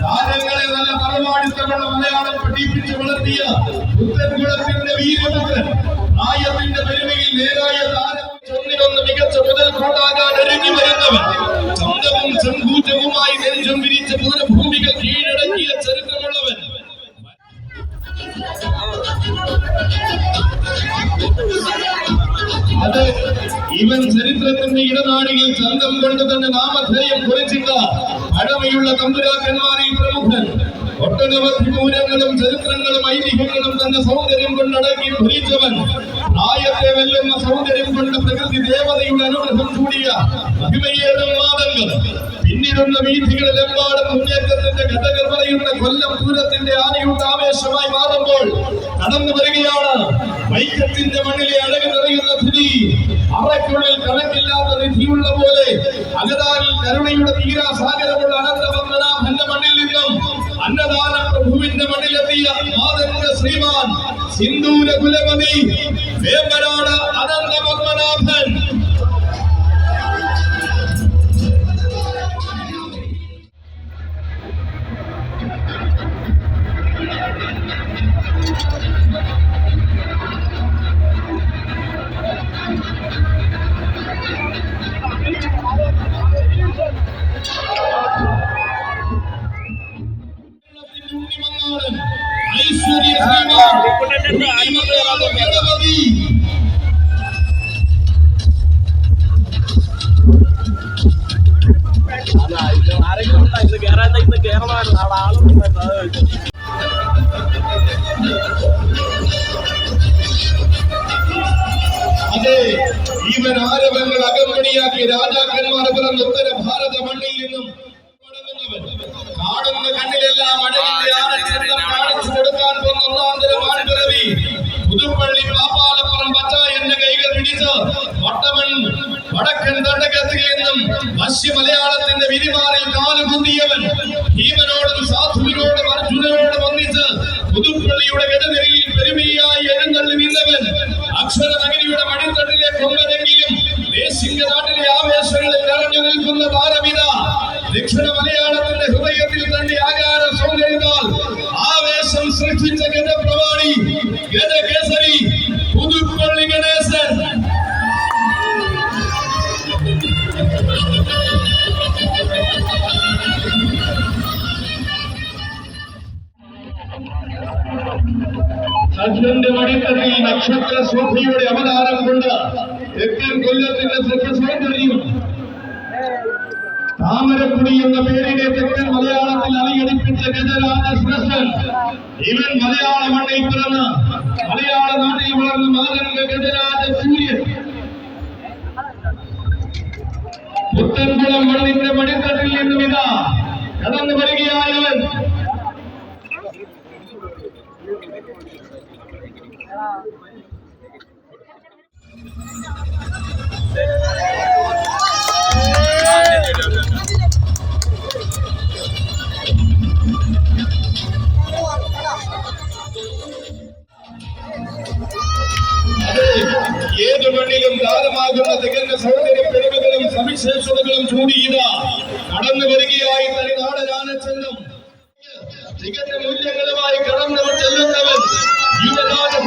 താരങ്ങളെ നല്ല തറവാടിത്തമുള്ള മലയാളം പഠിപ്പിച്ച് വളർത്തിയ പുത്തൻകുളത്തിന്റെ വീരപുത്രൻ പ്രായത്തിന്റെ പെരുമയിൽ നേരായ താരം ഒന്നിനൊന്ന് മികച്ച മുതൽ കൂടാകാൻ ഒരുങ്ങി വരുന്നവൻ ചന്തവും ചങ്കൂറ്റവുമായി നെഞ്ചം വിരിച്ച പൂരഭൂമികൾ കീഴടക്കിയ ചരിത്രമുള്ളവൻ അത് ഇവൻ ചരിത്രത്തിന്റെ ഇടനാഴിയിൽ ചന്തം കൊണ്ട് തന്നെ നാമധേയം കുറിച്ചിട്ട പഴമയുള്ള തമ്പുരാക്കന്മാരിൽ പ്രമുഖൻ ഒട്ടനവധി പൂരങ്ങളും ചരിത്രങ്ങളും ഐതിഹ്യങ്ങളും തന്റെ സൗന്ദര്യം കൊണ്ടടക്കി ഭരിച്ചവൻ പ്രായത്തെ വെല്ലുന്ന സൗന്ദര്യം കൊണ്ട് പ്രകൃതി ദേവതയുടെ അനുഗ്രഹം കൂടിയ മഹിമയേറും മാതങ്ങൾ പിന്നിടുന്ന വീഥികളിലെമ്പാടും മുന്നേറ്റത്തിന്റെ ഘടകർ പറയുന്ന കൊല്ലം പൂരത്തിന്റെ ആനയുടെ ആവേശമായി മാറുമ്പോൾ കടന്നു വരികയാണ് വൈക്കത്തിന്റെ മണ്ണിലെ അഴക് നിറയുന്ന തിരി അറയ്ക്കുള്ളിൽ കണക്കില്ലാത്ത നിധിയുള്ള പോലെ അകതാരിൽ കരുണയുടെ തീരാസാഗരമുള്ള അനന്തപത്മനാഭന്റെ മണ്ണിൽ നിന്നും അന്നദാന പ്രഭുവിന്റെ മണ്ണിലെത്തിയ മാതന്റെ ശ്രീമാൻ സിന്ദൂര കുലപതി വേമ്പനാട് അനന്തപത്മനാഭൻ അതെ ഇവൻ ആരവങ്ങൾ അകമ്പടിയാക്കി രാജാക്കന്മാർ പിറന്ന ഉത്തര ഭാരത മണ്ണിൽ നിന്നും കാണുന്ന കണ്ണിലെല്ലാം അഴകിന്റെ ആനച്ചന്തം കാണിച്ചു കൊടുക്കാൻ പോകുന്ന ഒന്നാന്തരം ആൺപിറവി പുതുപ്പള്ളി പാപ്പാലപ്പുറം പച്ചായന്റെ കൈകൾ പിടിച്ച് വട്ടമൺ വടക്കൻ തണ്ടകത്തിൽ നിന്നും വശ്യ മലയാളത്തിന്റെ വിരിമാറിൽ കാലുകുന്തിയവൻ ഭീമനോടും സാധുവിനോടും അർജുനനോടും ഒന്നിച്ച് പുതുപ്പള്ളിയുടെ ഗജനിരയിൽ പെരുമയായി എഴുന്നള്ളി നിന്നവൻ അക്ഷരനഗരിയുടെ മടിത്തട്ടിലെ കൊമ്പനെങ്കിലും ദേശിംഗ നാട്ടിലെ ആവേശങ്ങളിൽ നിറഞ്ഞു നിൽക്കുന്ന താരമിത ദക്ഷിണ മലയാളത്തിന്റെ ഹൃദയത്തിൽ തന്റെ ആകാര സൗന്ദര്യത്താൽ ആവേശം സൃഷ്ടിച്ച ഗജപ്രവാണി ഗജകേസരി പുതുപ്പള്ളി ഗണേശൻ. അച്ഛന്റെ മടിത്തട്ടിൽ നക്ഷത്ര ശോഭയുടെ അവതാരം കൊണ്ട് തെക്കൻ കൊല്ലത്തിന്റെ സൗന്ദര്യം താമരക്കുടി എന്ന പേരിനെ തെക്കൻ മലയാളത്തിൽ അലയടിപ്പിച്ച ഗജരാജ ശ്രേഷ്ഠൻ ഇവൻ മലയാള മണ്ണിൽ പിറന്ന് മലയാള നാട്ടിൽ വളർന്ന മാതംഗ ഗജരാജ സൂര്യൻ പുത്തൻകുളം മണ്ണിന്റെ മടിത്തട്ടിൽ നിന്നും ഇതാ കടന്നു വരികയായവൻ സവിശേഷതകളും ചൂടിയിത കടന്നു വരികയായി തനിനാടനാനച്ചെന്നും തികഞ്ഞ മൂല്യങ്ങളുമായി കടന്നു ചെല്ലുന്നവൻ യുവനാഥൻ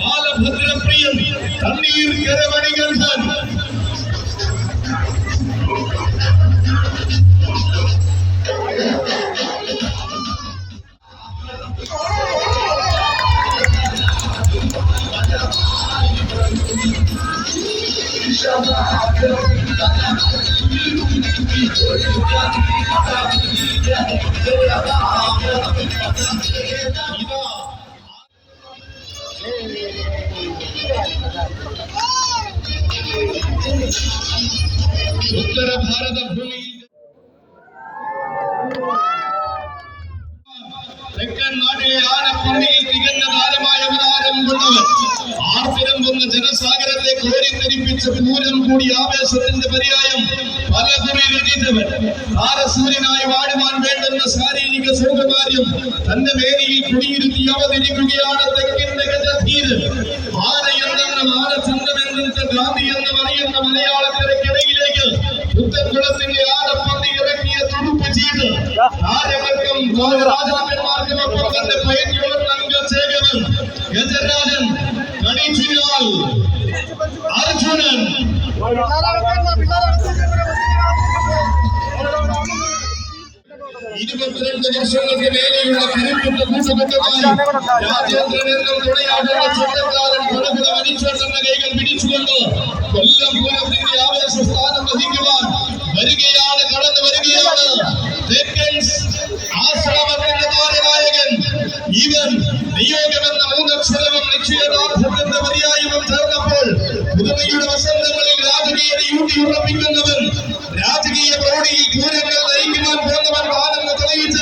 ബാലഭദ്രപ്രിയൻ തണ്ണീർ കരമണികണ്ഠൻ ഉത്തര ഭാരത ഭൂമിയിൽ തെക്കൻ നാട്ടിലെ ആനപ്പള്ളിയിൽ തികഞ്ഞ താരമായ അവതാരം കൊണ്ടവൻ ആർത്തിരമ്പുന്ന ജനസാഗരത്തെ കോരിത്തെരിപ്പിച്ച പൂരം കൂടി ആവേശത്തിന്റെ പര്യായം പലകുറി രചിച്ചവൻ താരസൂര്യനായി വാഴുവാൻ വേണ്ടുന്ന ശാരീരിക സൗകര്യം തന്റെ വേദിയിൽ കുടിയിരുത്തി അവതരിക്കുകയാണ് തെക്കിന്റെ ഗജധീരൻ ആനയെന്നും ആനചന്ദ്രമെന്നും ഗാന്ധി എന്നും അറിയുന്ന മലയാളക്കരയ്ക്കിടയിലേക്ക് പുത്തൻകുളത്തിന്റെ ആനപ്പന്തി ഇറക്കിയ തുടുപ്പ് ചെയ്ത് ആര്യവർക്കും രാജാക്കന്മാർക്കുമൊപ്പം തന്റെ പയറ്റിയുള്ള അംഗചേകവൻ ഗജരാജൻ ഗണിച്ചിനാൽ അർജുനൻ 22 വർഷങ്ങൾക്ക് മേലെയുള്ള കരുത്തുറ്റ കൂട്ടുകെട്ടുമായി രാജേന്ദ്രൻ എന്നും തുണയാടുന്ന ചട്ടക്കാരൻ പടകുട വലിച്ചെന്ന കൈകൾ പിടിച്ചുകൊണ്ട് കൊല്ലം പൂരത്തിന്റെ ആവേശ സ്ഥാനം വഹിക്കുവാൻ വരികയാണ്, കടന്നു വരികയാണ് ആശ്രമത്തിന്റെ താരനായകൻ. ഇവൻ നിയോഗമെന്ന മൂന്നക്ഷരവും നിശ്ചയദാർഢ്യത്തിന്റെ പര്യായവും ചേർന്നപ്പോൾ പുതുമയുടെ വസന്തങ്ങളിൽ രാജകീയത ഊട്ടിയുറപ്പിക്കുന്നവൻ, രാജകീയ പ്രൗഢിയിൽ പൂരങ്ങൾ നയിക്കുവാൻ പോകുന്നവൻ ആണെന്ന് തെളിയിച്ച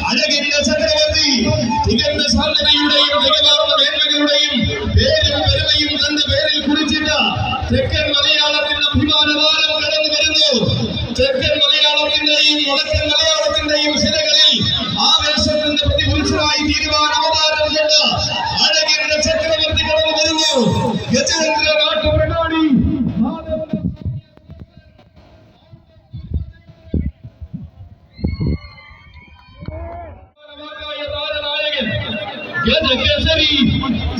അഴകിന്റെ ചക്രവർത്തി തികഞ്ഞ സാധനയുടെയും തികവാർന്ന മേന്മകളുടെയും പേരും പെരുമയും തന്റെ പേരിൽ കുറിച്ചിട്ട തെക്കൻ മലയാളത്തിന്റെ അഭിമാനവാരം കടന്നു വരുന്നു. തെക്കൻ മലയാളത്തിന്റെയും വടക്കൻ മലയാളത്തിന്റെയും ശിലകളിൽ ആവേശത്തിന്റെ പ്രതിപുരുഷനായി തീരുമാന അവതാരം കൊണ്ട് അഴകിന്റെ ചക്രവർത്തി കടന്നു വരുന്നു. ഗജേന്ദ്ര നാട്ടുപ്രകാടി ഗജകേസരി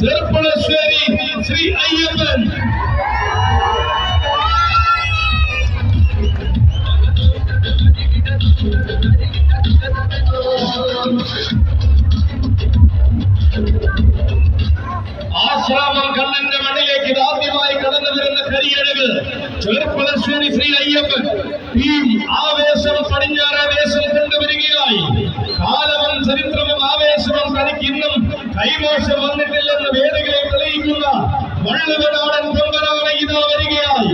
ചെർപ്പളശ്ശേരി ശ്രീ അയ്യപ്പൻ. ആശ്രാമം കണ്ണന്റെ മണ്ണിലേക്ക് ആദ്യമായി കടന്നു വരുന്ന കരിയഴക് ചെർപ്പളശ്ശേരി ശ്രീ അയ്യപ്പൻ. ഈ ആവേശം പടിഞ്ഞാറാവേശം കൊണ്ടുവരികയായി. കാലവും ചരിത്രവും ആവേശവും തനിക്ക് ഇന്നും കൈമോശം വന്നിട്ടില്ലെന്ന് വേദികളെ തെളിയിക്കുന്ന വള്ളുവനാടൻ കൊമ്പനാണ് ഇതാ വരികയായി.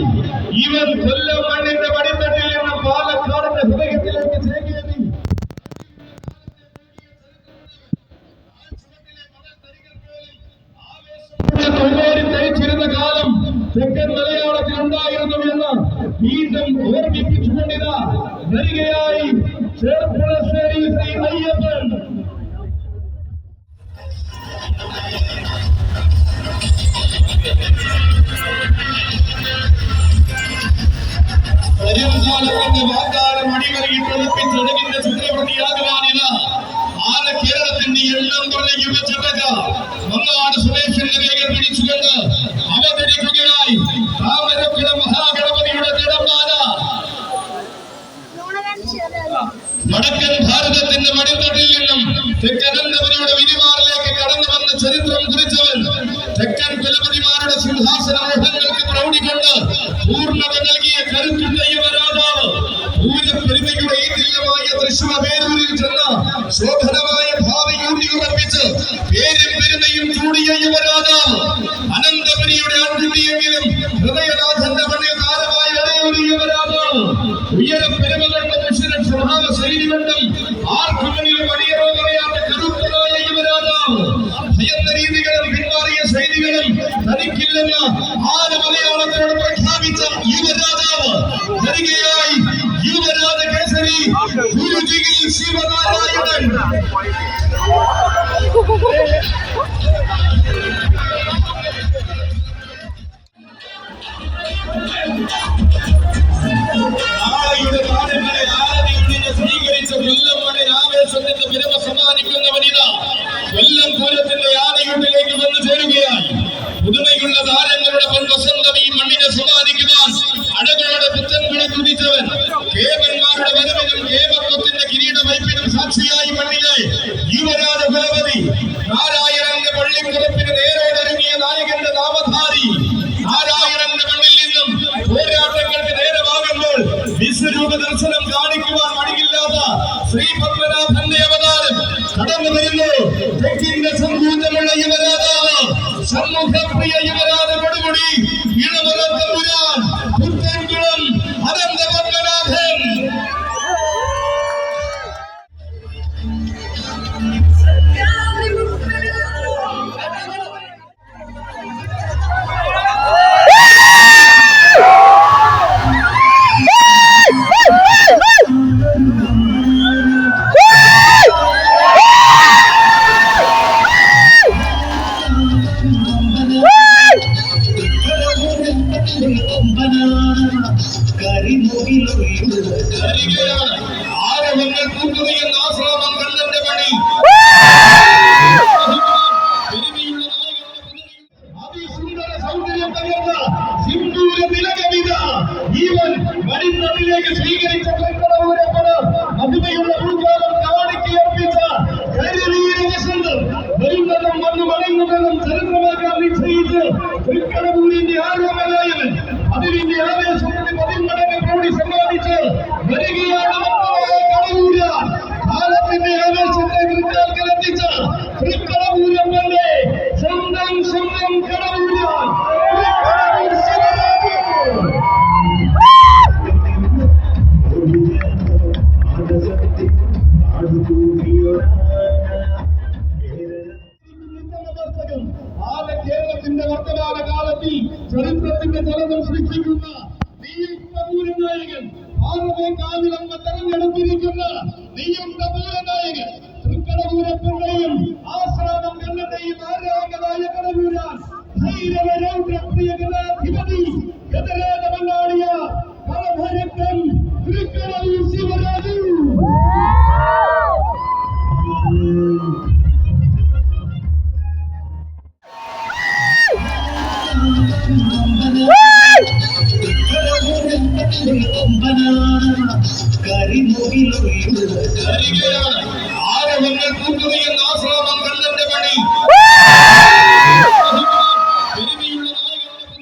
ഇവൻ കൊല്ലം മണ്ണിന്റെ പടിത്തട്ടിൽ നിന്ന് പാലക്കാടിന്റെ ഹൃദയത്തിലേക്ക് ചേക്കേറി തയ്ച്ചിരുന്ന കാലം തെക്കൻ മലയാളത്തിൽ ഉണ്ടായിരുന്നു എന്ന് വീണ്ടും ഓർമ്മിപ്പിച്ചുകൊണ്ടിതാ വരികയായി ചെർപ്പളശ്ശേരി ശ്രീ അയ്യപ്പൻ. വരുംകാലത്തിന്റെ വാഗ്ദാനം അടിമറിയിട്ടൊളിപ്പിച്ചടകിന്റെ ചക്രവർത്തിയാകുവാനില്ല. ആന കേരളത്തിന്റെ എണ്ണം കുറഞ്ഞ യുവചട്ടക മങ്ങാട് സുരേഷിന്റെ വേഗം പിടിച്ചുകൊണ്ട് അവതരിക്കുകയായി താമരക്കുട മഹാഗണപതിയുടെ തിടമ്പാന. വടക്കൻ ഭാരതത്തിന്റെ മടിത്തട്ടിൽ നിന്നും തെക്കനന്തപുരിയുടെ വിരിമാറിലേക്ക് കടന്നു വന്ന ചരിത്രം കുറിച്ചവൻ, തെക്കൻ കുലപതിമാരുടെ സിംഹാസന മോഹങ്ങൾക്ക് പ്രൗഢിക്കൊണ്ട് പൂർണ്ണത നൽകിയ കരുത്തുറ്റ യുവരാജാവ്. പൂരപ്പെരുമയുടെ ഈ ദില്ലമായ തൃശ്ശൂർ പേരൂരിൽ ചെന്ന ശോഭനമായ ഭാവി ഊട്ടിയുറപ്പിച്ച് പേരും പെരുമയും ചൂടിയ യുവരാജാവ്. അനന്തപുരിയുടെ ആൺകുട്ടിയെങ്കിലും ഹൃദയനാഥന്റെ മണ്ണിൽ താരമായി അടയൊരു യുവരാജാവ്. ഉയരപ്പെരുമകളുടെ മുഷിര സ്വഭാവ ശൈലി കൊണ്ടും ആർക്കും മുന്നിലും അടിയറോ പറയാത്ത കരുത്തനായ യുവരാജാവ്. ഭയന്ന രീതികളും പിന്മാറിയ ശൈലികളും തനിക്കില്ലെന്ന് ആര് മലയാളത്തിനോട് പ്രഖ്യാപിച്ച യുവരാജാവ് വരികയായി. യുവരാജ കേസരി ഗുരുജിയിൽ ശിവനാരായണൻ. നാരായണന്റെ പള്ളിപ്പുറത്തിന് നേരോടൊരുങ്ങിയ നായകന്റെ നാമധാരി നാരായണന്റെ മണ്ണിൽ നിന്നും പോരാട്ടങ്ങൾക്ക് നേരമാകുമ്പോൾ വിശ്വരൂപ ദർശനം കാണിക്കുവാൻ മടിയില്ലാത്ത ശ്രീ പത്മനാഭന്റെ അവതാരം കടന്നു വരുന്നു. തെക്കിന്റെ സമ്പൂർണ്ണമുള്ള യുവരാജാവ് സമൂഹപ്രിയ യുവരാജ കൊടുമുടി ഇളവറത്തമ്പുരാൻ പുത്തൻകുളം അനന്ത പത്മനാഭൻ. ആരവങ്ങൾ കൂട്ടുകയെന്ന ആശ്രാമം കണ്ണന്റെ പണി അതിസുന്ദര സൗന്ദര്യം തകർന്ന സിന്ദൂര തിലകവിത ജീവൻ വഴിനാട്ടിലേക്ക് സ്വീകരിച്ച മഹിമയുള്ള ഉൾക്കാലം കാണിക്കർപ്പിച്ച കരിവീര വസന്തം വരുന്നതും വന്നു മടങ്ങുന്നതും ചരിത്രമാക്കാൻ നിശ്ചയിച്ച് തൃക്കടവൂരിന്റെ ആരോമലായവൻ അതിന്റെ ആവേശത്തിന് 10 മടങ്ങ് കൂടി സമ്മാനിച്ച് വരികയാണ്. കടവൂരാൻ കാലത്തിന്റെ ആവേശത്തെ തൃക്കാൽക്കലെത്തിച്ച തൃക്കടവൂരമ്മന്റെ സ്വന്തം സ്വന്തം കടവൂരാൻ കേരളത്തിന്റെ വർത്തമാന കാലത്തിൽ ചരിത്രത്തിന്റെ ചലനം സൃഷ്ടിക്കുന്ന നായകൻ ആറവേക്കാവിലമ്മ തെരഞ്ഞെടുത്തിരിക്കുന്ന നിയുക്ത പൂരനായകൻ തൃക്കടവൂരപ്പന്റെയും ആശ്രാമം കണ്ണന്റെയും ആരാമനായ കടവൂരാൻ ധൈര്യവരൗദ്രപ്രിയകലാധിപതി ഗതരേതമല്ലാടിയ കളഭരക്തൻ തൃക്കടവൂർ ശിവരാജു. ആരവങ്ങൾ കൂട്ടുകയെന്ന ആശ്രാമം കണ്ണന്റെ പണി പെരുമയുള്ള നായകന്റെ